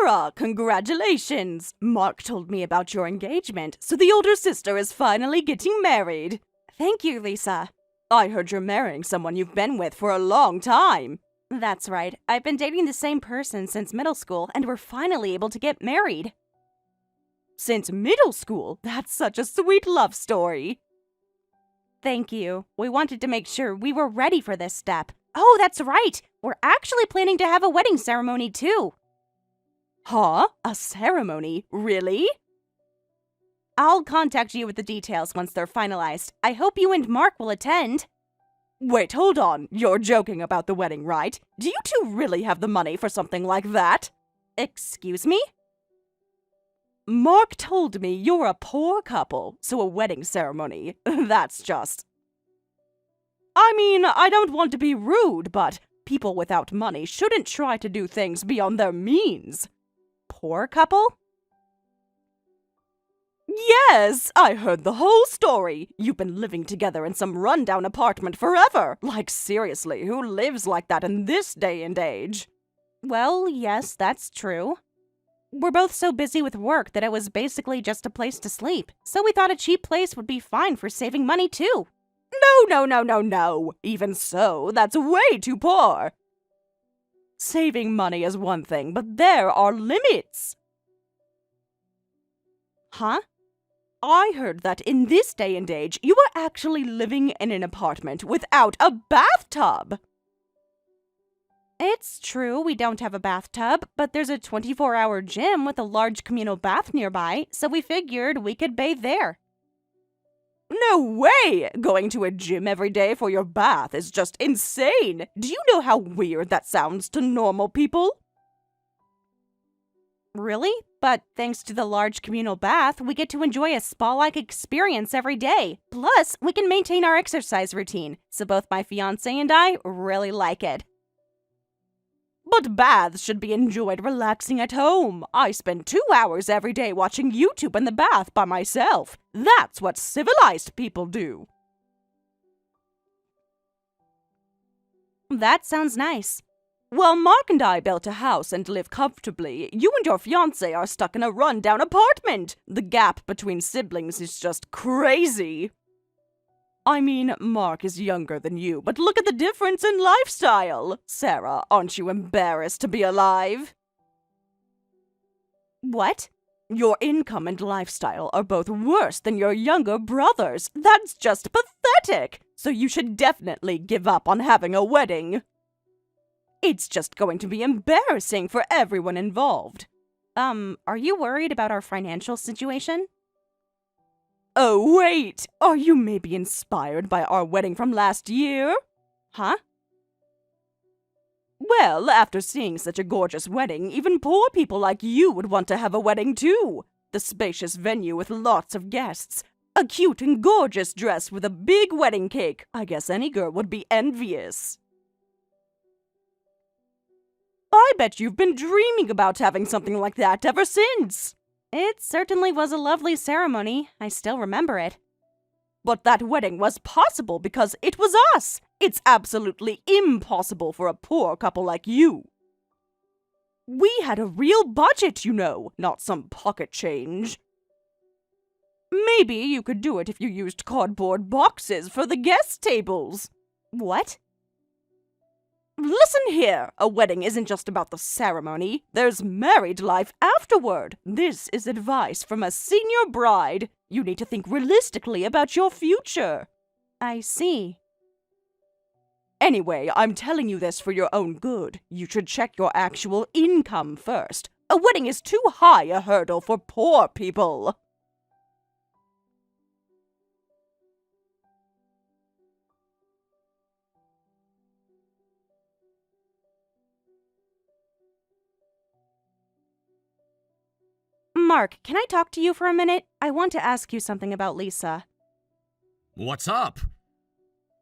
Sarah, congratulations! Mark told me about your engagement, so the older sister is finally getting married. Thank you, Lisa. I heard you're marrying someone you've been with for a long time. That's right. I've been dating the same person since middle school, and we're finally able to get married. Since middle school? That's such a sweet love story. Thank you. We wanted to make sure we were ready for this step. Oh, that's right. We're actually planning to have a wedding ceremony, too. Huh? A ceremony? Really? I'll contact you with the details once they're finalized. I hope you and Mark will attend. Wait, hold on. You're joking about the wedding, right? Do you two really have the money for something like that? Excuse me? Mark told me you're a poor couple, so a wedding ceremony, that's just... I mean, I don't want to be rude, but people without money shouldn't try to do things beyond their means. Poor couple? Yes, I heard the whole story. You've been living together in some rundown apartment forever. Like, seriously, who lives like that in this day and age? Well, yes, that's true. We're both so busy with work that it was basically just a place to sleep, so we thought a cheap place would be fine for saving money, too. No. Even so, that's way too poor. Saving money is one thing, but there are limits. Huh? I heard that in this day and age, you are actually living in an apartment without a bathtub. It's true we don't have a bathtub, but there's a 24-hour gym with a large communal bath nearby, so we figured we could bathe there. No way! Going to a gym every day for your bath is just insane! Do you know how weird that sounds to normal people? Really? But thanks to the large communal bath, we get to enjoy a spa-like experience every day. Plus, we can maintain our exercise routine, so both my fiancé and I really like it. But baths should be enjoyed relaxing at home. I spend 2 hours every day watching YouTube in the bath by myself. That's what civilized people do. That sounds nice. While Mark and I built a house and live comfortably, you and your fiancé are stuck in a rundown apartment. The gap between siblings is just crazy. I mean, Mark is younger than you, but look at the difference in lifestyle. Sarah, aren't you embarrassed to be alive? What? Your income and lifestyle are both worse than your younger brother's. That's just pathetic. So you should definitely give up on having a wedding. It's just going to be embarrassing for everyone involved. Are you worried about our financial situation? Oh, wait! Are you maybe inspired by our wedding from last year? Huh? Well, after seeing such a gorgeous wedding, even poor people like you would want to have a wedding too. The spacious venue with lots of guests. A cute and gorgeous dress with a big wedding cake. I guess any girl would be envious. I bet you've been dreaming about having something like that ever since. It certainly was a lovely ceremony. I still remember it. But that wedding was possible because it was us. It's absolutely impossible for a poor couple like you. We had a real budget, you know, not some pocket change. Maybe you could do it if you used cardboard boxes for the guest tables. What? Listen here, a wedding isn't just about the ceremony. There's married life afterward. This is advice from a senior bride. You need to think realistically about your future. I see. Anyway, I'm telling you this for your own good. You should check your actual income first. A wedding is too high a hurdle for poor people. Mark, can I talk to you for a minute? I want to ask you something about Lisa. What's up?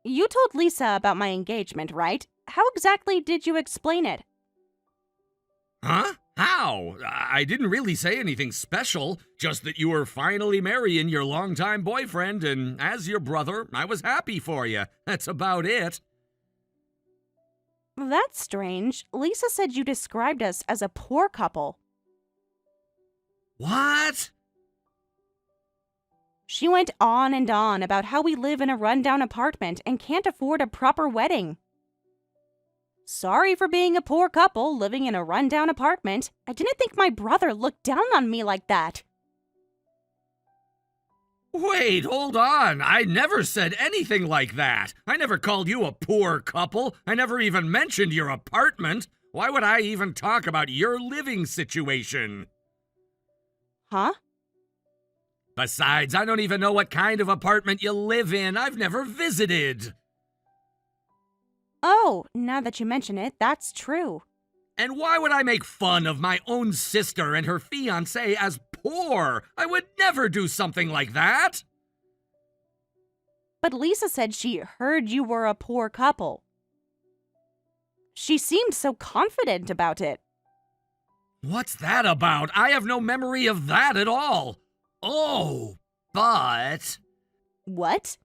You told Lisa about my engagement, right? How exactly did you explain it? Huh? How? I didn't really say anything special, just that you were finally marrying your longtime boyfriend, and as your brother, I was happy for you. That's about it. That's strange. Lisa said you described us as a poor couple. What? She went on and on about how we live in a rundown apartment and can't afford a proper wedding. Sorry for being a poor couple living in a rundown apartment. I didn't think my brother looked down on me like that. Wait, hold on. I never said anything like that. I never called you a poor couple. I never even mentioned your apartment. Why would I even talk about your living situation? Huh? Besides, I don't even know what kind of apartment you live in. I've never visited. Oh, now that you mention it, that's true. And why would I make fun of my own sister and her fiancé as poor? I would never do something like that. But Lisa said she heard you were a poor couple. She seemed so confident about it. What's that about? I have no memory of that at all. Oh, but... What?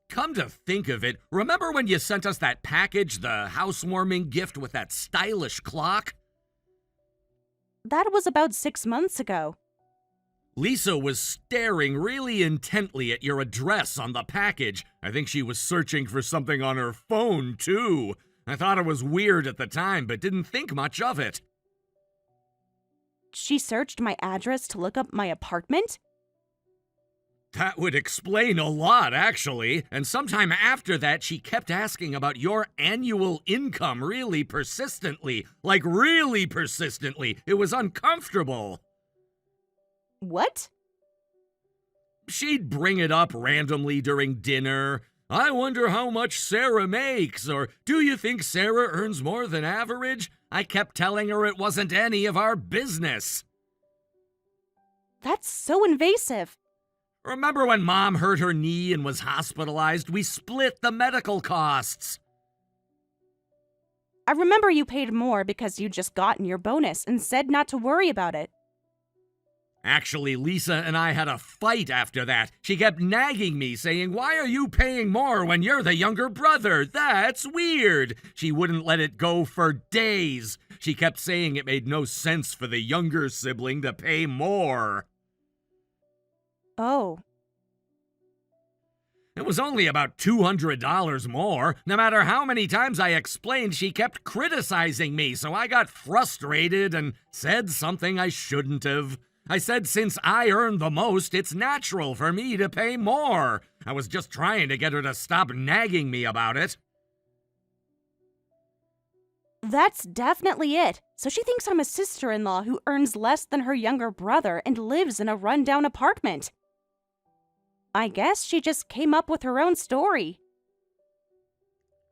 Come to think of it, remember when you sent us that package, the housewarming gift with that stylish clock? That was about 6 months ago. Lisa was staring really intently at your address on the package. I think she was searching for something on her phone, too. I thought it was weird at the time, but didn't think much of it. She searched my address to look up my apartment? That would explain a lot, actually. And sometime after that, she kept asking about your annual income really persistently. Like, really persistently. It was uncomfortable. What? She'd bring it up randomly during dinner. I wonder how much Sarah makes, or do you think Sarah earns more than average? I kept telling her it wasn't any of our business. That's so invasive. Remember when Mom hurt her knee and was hospitalized? We split the medical costs. I remember you paid more because you'd just gotten your bonus and said not to worry about it. Actually, Lisa and I had a fight after that. She kept nagging me, saying, "Why are you paying more when you're the younger brother? That's weird." She wouldn't let it go for days. She kept saying it made no sense for the younger sibling to pay more. Oh. It was only about $200 more. No matter how many times I explained, she kept criticizing me, so I got frustrated and said something I shouldn't have. I said since I earned the most, it's natural for me to pay more. I was just trying to get her to stop nagging me about it. That's definitely it. So she thinks I'm a sister-in-law who earns less than her younger brother and lives in a rundown apartment. I guess she just came up with her own story.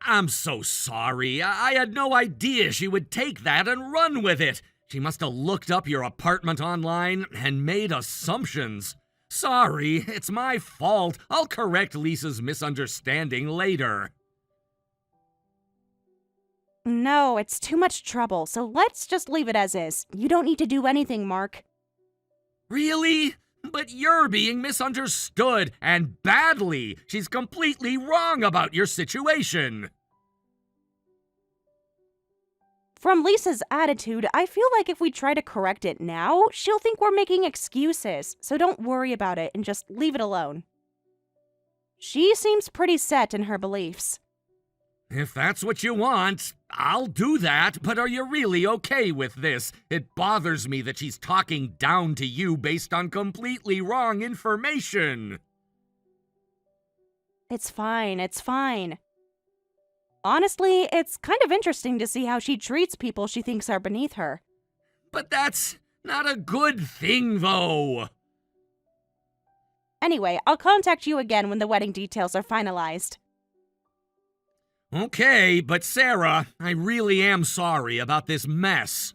I'm so sorry. I had no idea she would take that and run with it. She must have looked up your apartment online and made assumptions. Sorry, it's my fault. I'll correct Lisa's misunderstanding later. No, it's too much trouble, so let's just leave it as is. You don't need to do anything, Mark. Really? But you're being misunderstood, and badly. She's completely wrong about your situation. From Lisa's attitude, I feel like if we try to correct it now, she'll think we're making excuses, so don't worry about it and just leave it alone. She seems pretty set in her beliefs. If that's what you want, I'll do that, but are you really okay with this? It bothers me that she's talking down to you based on completely wrong information. It's fine, it's fine. Honestly, it's kind of interesting to see how she treats people she thinks are beneath her. But that's not a good thing, though. Anyway, I'll contact you again when the wedding details are finalized. Okay, but Sarah, I really am sorry about this mess.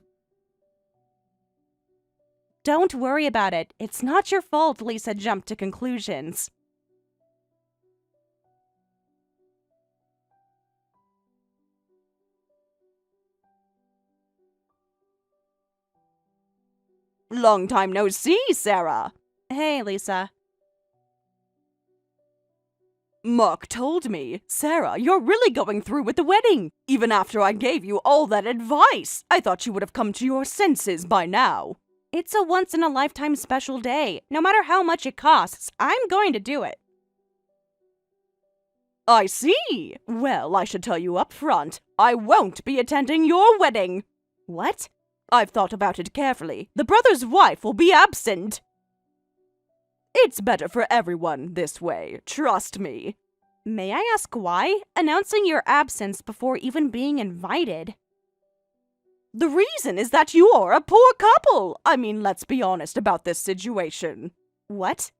Don't worry about it. It's not your fault Lisa jumped to conclusions. Long time no see, Sarah. Hey, Lisa. Mark told me, "Sarah, you're really going through with the wedding. Even after I gave you all that advice, I thought you would have come to your senses by now." It's a once-in-a-lifetime special day. No matter how much it costs, I'm going to do it. I see. Well, I should tell you up front, I won't be attending your wedding. What? I've thought about it carefully. The brother's wife will be absent. It's better for everyone this way, trust me. May I ask why? Announcing your absence before even being invited. The reason is that you're a poor couple. I mean, let's be honest about this situation. What?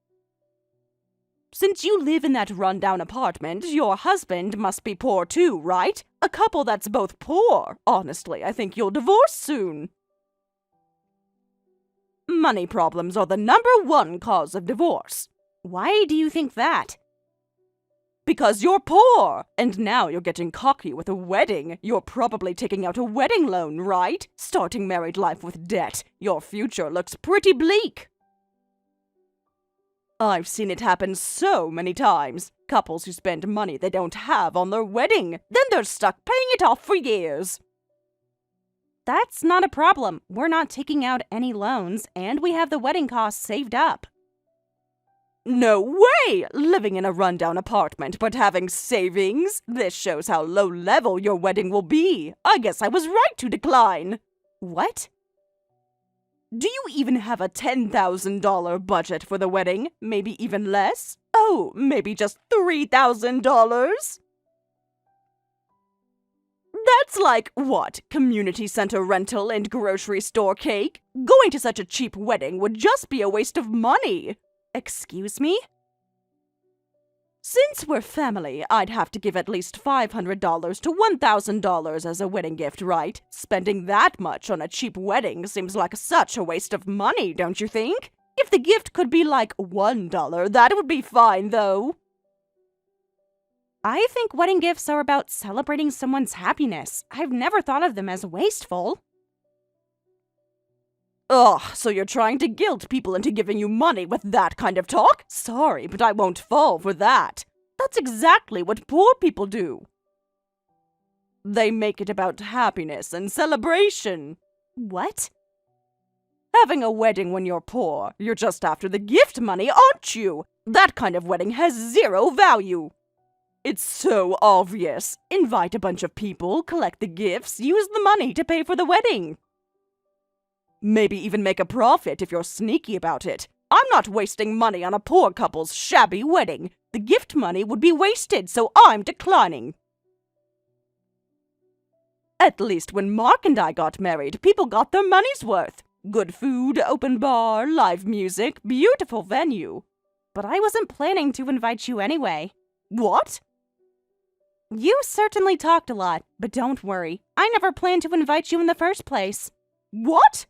Since you live in that rundown apartment, your husband must be poor too, right? A couple that's both poor. Honestly, I think you'll divorce soon. Money problems are the #1 cause of divorce. Why do you think that? Because you're poor, and now you're getting cocky with a wedding. You're probably taking out a wedding loan, right? Starting married life with debt. Your future looks pretty bleak. I've seen it happen so many times. Couples who spend money they don't have on their wedding. Then they're stuck paying it off for years. That's not a problem. We're not taking out any loans, and we have the wedding costs saved up. No way! Living in a rundown apartment but having savings? This shows how low level your wedding will be. I guess I was right to decline. What? Do you even have a $10,000 budget for the wedding? Maybe even less? Oh, maybe just $3,000? That's like, what, community center rental and grocery store cake? Going to such a cheap wedding would just be a waste of money. Excuse me? Since we're family, I'd have to give at least $500 to $1,000 as a wedding gift, right? Spending that much on a cheap wedding seems like such a waste of money, don't you think? If the gift could be like $1, that would be fine, though. I think wedding gifts are about celebrating someone's happiness. I've never thought of them as wasteful. Ugh, so you're trying to guilt people into giving you money with that kind of talk? Sorry, but I won't fall for that. That's exactly what poor people do. They make it about happiness and celebration. What? Having a wedding when you're poor. You're just after the gift money, aren't you? That kind of wedding has zero value. It's so obvious. Invite a bunch of people, collect the gifts, use the money to pay for the wedding. Maybe even make a profit if you're sneaky about it. I'm not wasting money on a poor couple's shabby wedding. The gift money would be wasted, so I'm declining. At least when Mark and I got married, people got their money's worth. Good food, open bar, live music, beautiful venue. But I wasn't planning to invite you anyway. What? You certainly talked a lot, but don't worry. I never planned to invite you in the first place. What?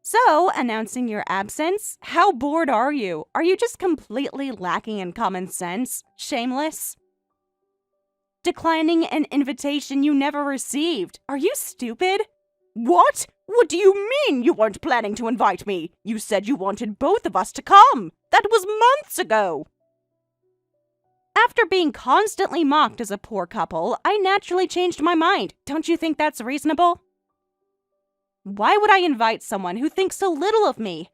So, announcing your absence? How bored are you? Are you just completely lacking in common sense? Shameless? Declining an invitation you never received? Are you stupid? What? What do you mean you weren't planning to invite me? You said you wanted both of us to come. That was months ago. After being constantly mocked as a poor couple, I naturally changed my mind. Don't you think that's reasonable? Why would I invite someone who thinks so little of me?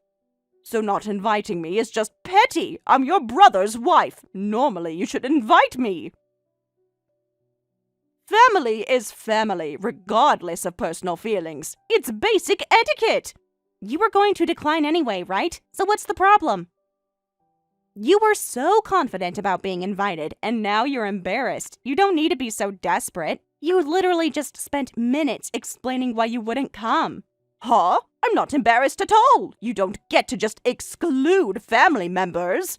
So not inviting me is just petty. I'm your brother's wife. Normally, you should invite me. Family is family, regardless of personal feelings. It's basic etiquette. You were going to decline anyway, right? So what's the problem? You were so confident about being invited, and now you're embarrassed. You don't need to be so desperate. You literally just spent minutes explaining why you wouldn't come. Huh? I'm not embarrassed at all. You don't get to just exclude family members.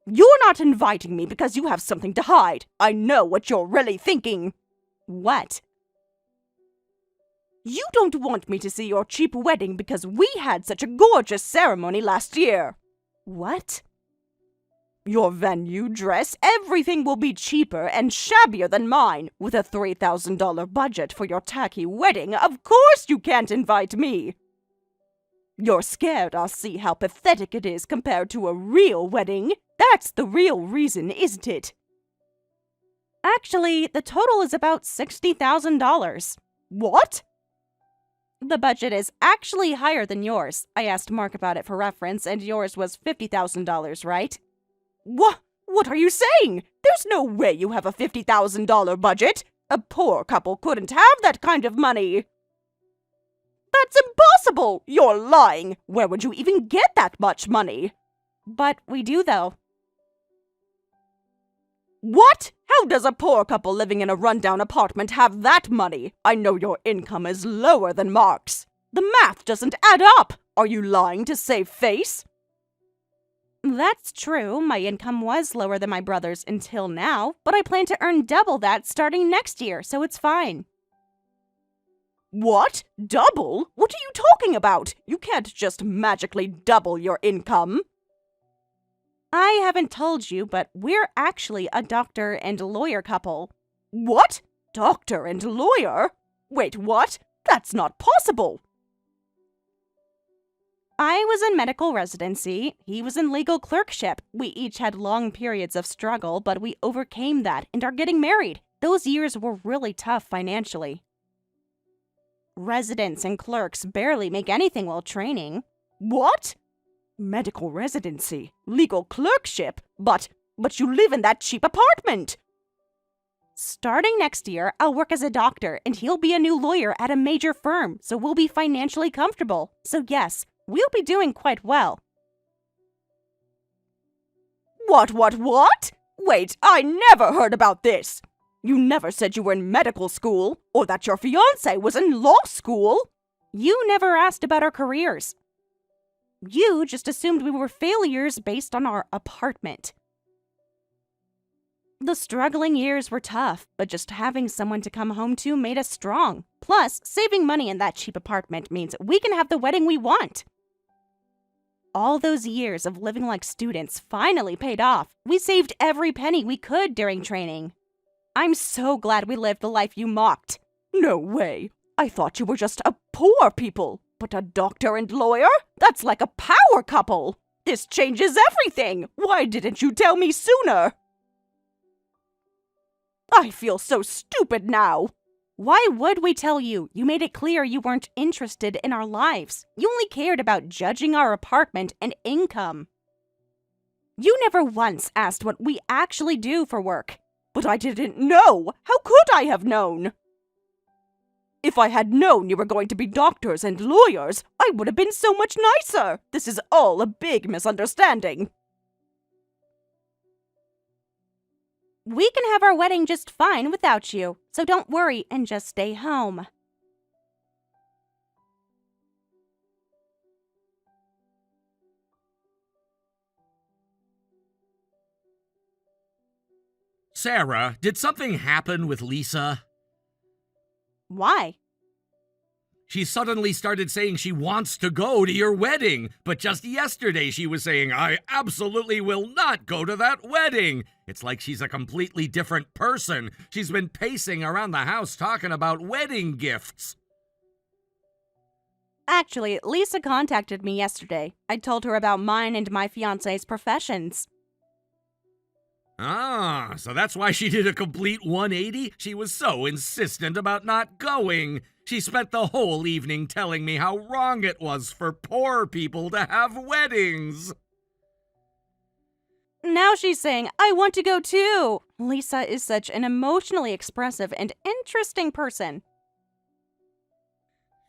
You're not inviting me because you have something to hide. I know what you're really thinking. What? You don't want me to see your cheap wedding because we had such a gorgeous ceremony last year. What? Your venue, dress, everything will be cheaper and shabbier than mine. With a $3,000 budget for your tacky wedding, of course you can't invite me. You're scared I'll see how pathetic it is compared to a real wedding. That's the real reason, isn't it? Actually, the total is about $60,000. What? The budget is actually higher than yours. I asked Mark about it for reference, and yours was $50,000, right? What are you saying? There's no way you have a $50,000 budget. A poor couple couldn't have that kind of money. That's impossible! You're lying! Where would you even get that much money? But we do, though. What? How does a poor couple living in a rundown apartment have that money? I know your income is lower than Mark's. The math doesn't add up. Are you lying to save face? That's true. My income was lower than my brother's until now, but I plan to earn double that starting next year, so it's fine. What? Double? What are you talking about? You can't just magically double your income. I haven't told you, but we're actually a doctor and lawyer couple. What? Doctor and lawyer? Wait, what? That's not possible. I was in medical residency. He was in legal clerkship. We each had long periods of struggle, but we overcame that and are getting married. Those years were really tough financially. Residents and clerks barely make anything while training. What? Medical residency, legal clerkship, but you live in that cheap apartment. Starting next year, I'll work as a doctor and he'll be a new lawyer at a major firm, so we'll be financially comfortable. So yes, we'll be doing quite well. What? Wait, I never heard about this. You never said you were in medical school, or that your fiancé was in law school. You never asked about our careers. You just assumed we were failures based on our apartment. The struggling years were tough, but just having someone to come home to made us strong. Plus, saving money in that cheap apartment means we can have the wedding we want. All those years of living like students finally paid off. We saved every penny we could during training. I'm so glad we lived the life you mocked. No way. I thought you were just a poor people. But a doctor and lawyer? That's like a power couple. This changes everything. Why didn't you tell me sooner? I feel so stupid now. Why would we tell you? You made it clear you weren't interested in our lives. You only cared about judging our apartment and income. You never once asked what we actually do for work. But I didn't know. How could I have known? If I had known you were going to be doctors and lawyers, I would have been so much nicer. This is all a big misunderstanding. We can have our wedding just fine without you, so don't worry and just stay home. Sarah, did something happen with Lisa? Why? She suddenly started saying she wants to go to your wedding, but just yesterday she was saying, I absolutely will not go to that wedding. It's like she's a completely different person. She's been pacing around the house talking about wedding gifts. Actually, Lisa contacted me yesterday. I told her about mine and my fiancé's professions. Ah, so that's why she did a complete 180? She was so insistent about not going. She spent the whole evening telling me how wrong it was for poor people to have weddings. Now she's saying, I want to go too. Lisa is such an emotionally expressive and interesting person.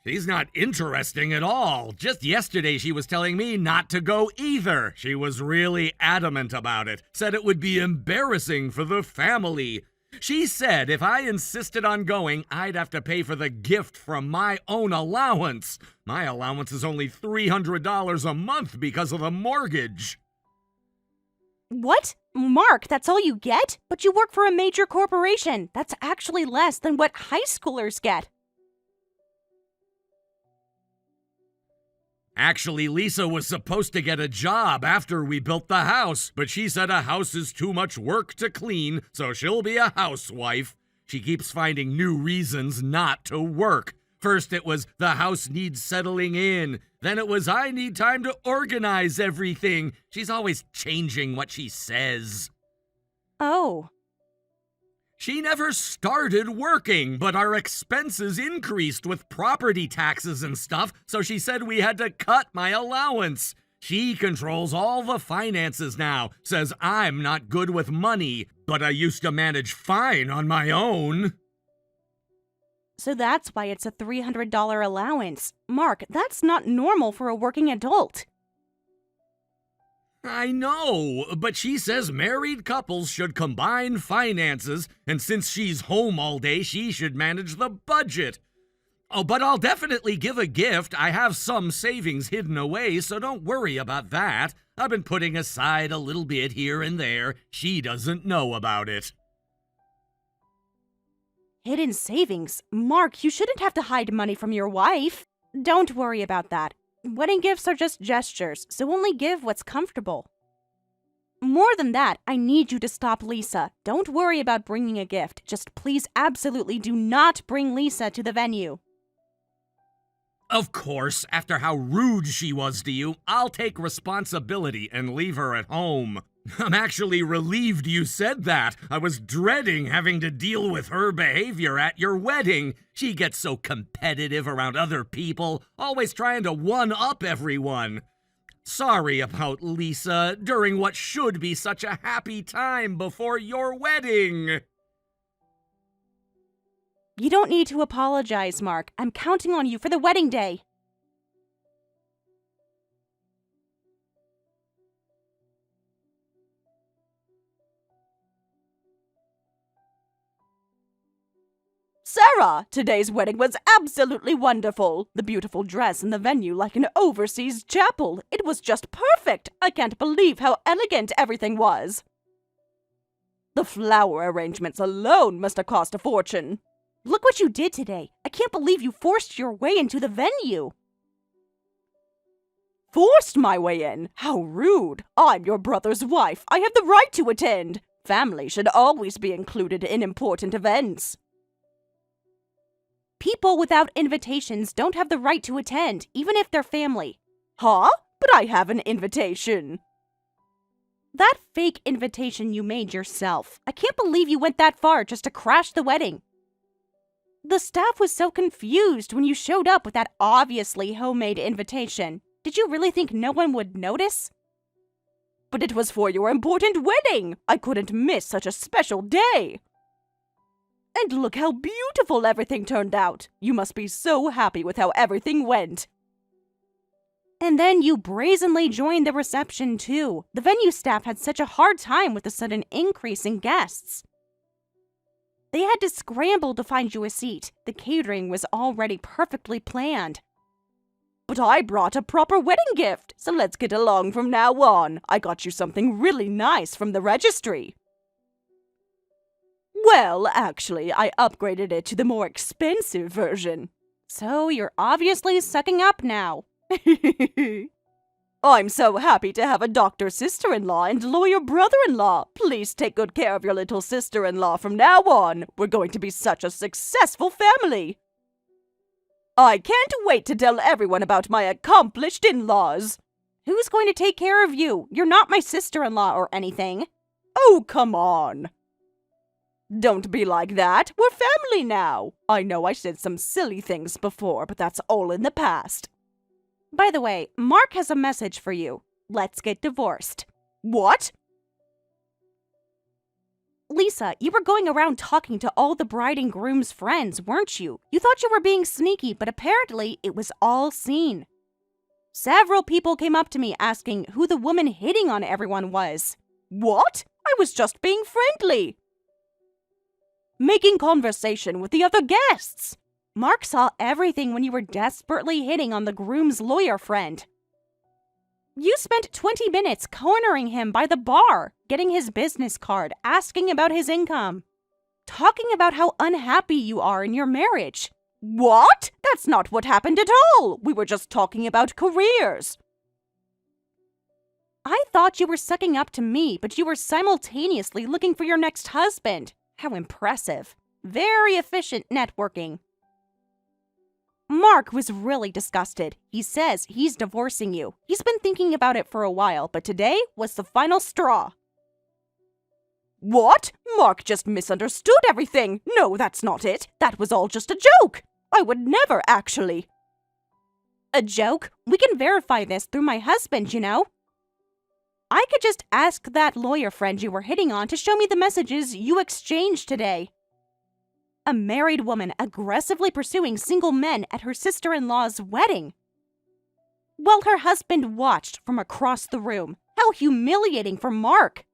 She's not interesting at all. Just yesterday she was telling me not to go either. She was really adamant about it. Said it would be embarrassing for the family. She said if I insisted on going, I'd have to pay for the gift from my own allowance. My allowance is only $300 a month because of the mortgage. What? Mark, that's all you get? But you work for a major corporation. That's actually less than what high schoolers get. Actually, Lisa was supposed to get a job after we built the house, but she said a house is too much work to clean, so she'll be a housewife. She keeps finding new reasons not to work. First it was the house needs settling in. Then it was I need time to organize everything. She's always changing what she says. Oh. She never started working, but our expenses increased with property taxes and stuff, so she said we had to cut my allowance. She controls all the finances now, says I'm not good with money, but I used to manage fine on my own. So that's why it's a $300 allowance. Mark, that's not normal for a working adult. I know, but she says married couples should combine finances, and since she's home all day, she should manage the budget. Oh, but I'll definitely give a gift. I have some savings hidden away, so don't worry about that. I've been putting aside a little bit here and there. She doesn't know about it. Hidden savings? Mark, you shouldn't have to hide money from your wife. Don't worry about that. Wedding gifts are just gestures, so only give what's comfortable. More than that, I need you to stop Lisa. Don't worry about bringing a gift. Just please absolutely do not bring Lisa to the venue. Of course, after how rude she was to you, I'll take responsibility and leave her at home. I'm actually relieved you said that. I was dreading having to deal with her behavior at your wedding. She gets so competitive around other people, always trying to one-up everyone. Sorry about Lisa during what should be such a happy time before your wedding. You don't need to apologize, Mark. I'm counting on you for the wedding day. Sarah, today's wedding was absolutely wonderful. The beautiful dress and the venue like an overseas chapel. It was just perfect. I can't believe how elegant everything was. The flower arrangements alone must have cost a fortune. Look what you did today. I can't believe you forced your way into the venue. Forced my way in? How rude. I'm your brother's wife. I have the right to attend. Family should always be included in important events. People without invitations don't have the right to attend, even if they're family. Huh? But I have an invitation. That fake invitation you made yourself. I can't believe you went that far just to crash the wedding. The staff was so confused when you showed up with that obviously homemade invitation. Did you really think no one would notice? But it was for your important wedding. I couldn't miss such a special day. And look how beautiful everything turned out. You must be so happy with how everything went. And then you brazenly joined the reception too. The venue staff had such a hard time with the sudden increase in guests. They had to scramble to find you a seat. The catering was already perfectly planned. But I brought a proper wedding gift, so let's get along from now on. I got you something really nice from the registry. Well, actually, I upgraded it to the more expensive version. So you're obviously sucking up now. I'm so happy to have a doctor sister-in-law and lawyer brother-in-law. Please take good care of your little sister-in-law from now on. We're going to be such a successful family. I can't wait to tell everyone about my accomplished in-laws. Who's going to take care of you? You're not my sister-in-law or anything. Oh, come on. Don't be like that. We're family now. I know I said some silly things before, but that's all in the past. By the way, Mark has a message for you. Let's get divorced. What? Lisa, you were going around talking to all the bride and groom's friends, weren't you? You thought you were being sneaky, but apparently it was all seen. Several people came up to me asking who the woman hitting on everyone was. What? I was just being friendly. Making conversation with the other guests. Mark saw everything when you were desperately hitting on the groom's lawyer friend. You spent 20 minutes cornering him by the bar, getting his business card, asking about his income, talking about how unhappy you are in your marriage. What? That's not what happened at all. We were just talking about careers. I thought you were sucking up to me, but you were simultaneously looking for your next husband. How impressive. Very efficient networking. Mark was really disgusted. He says he's divorcing you. He's been thinking about it for a while, but today was the final straw. What? Mark just misunderstood everything. No, that's not it. That was all just a joke. I would never actually. A joke? We can verify this through my husband, you know. I could just ask that lawyer friend you were hitting on to show me the messages you exchanged today. A married woman aggressively pursuing single men at her sister-in-law's wedding, while her husband watched from across the room. How humiliating for Mark.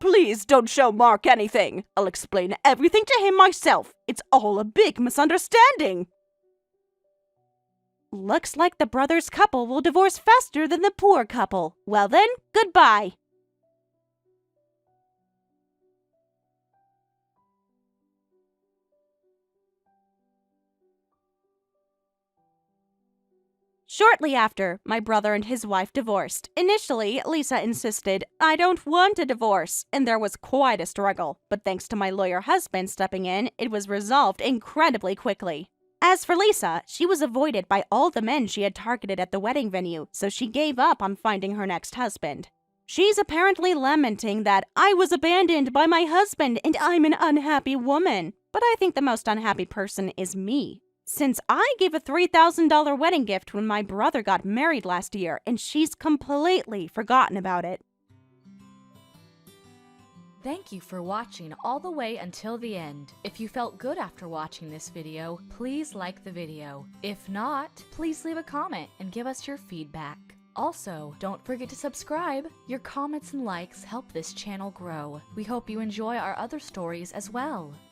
Please don't show Mark anything. I'll explain everything to him myself. It's all a big misunderstanding. Looks like the brothers couple will divorce faster than the poor couple. Well then, goodbye. Shortly after, my brother and his wife divorced. Initially, Lisa insisted, "I don't want a divorce," and there was quite a struggle. But thanks to my lawyer husband stepping in, it was resolved incredibly quickly. As for Lisa, she was avoided by all the men she had targeted at the wedding venue, so she gave up on finding her next husband. She's apparently lamenting that I was abandoned by my husband and I'm an unhappy woman. But I think the most unhappy person is me, since I gave a $3,000 wedding gift when my brother got married last year, and she's completely forgotten about it. Thank you for watching all the way until the end. If you felt good after watching this video, please like the video. If not, please leave a comment and give us your feedback. Also, don't forget to subscribe. Your comments and likes help this channel grow. We hope you enjoy our other stories as well.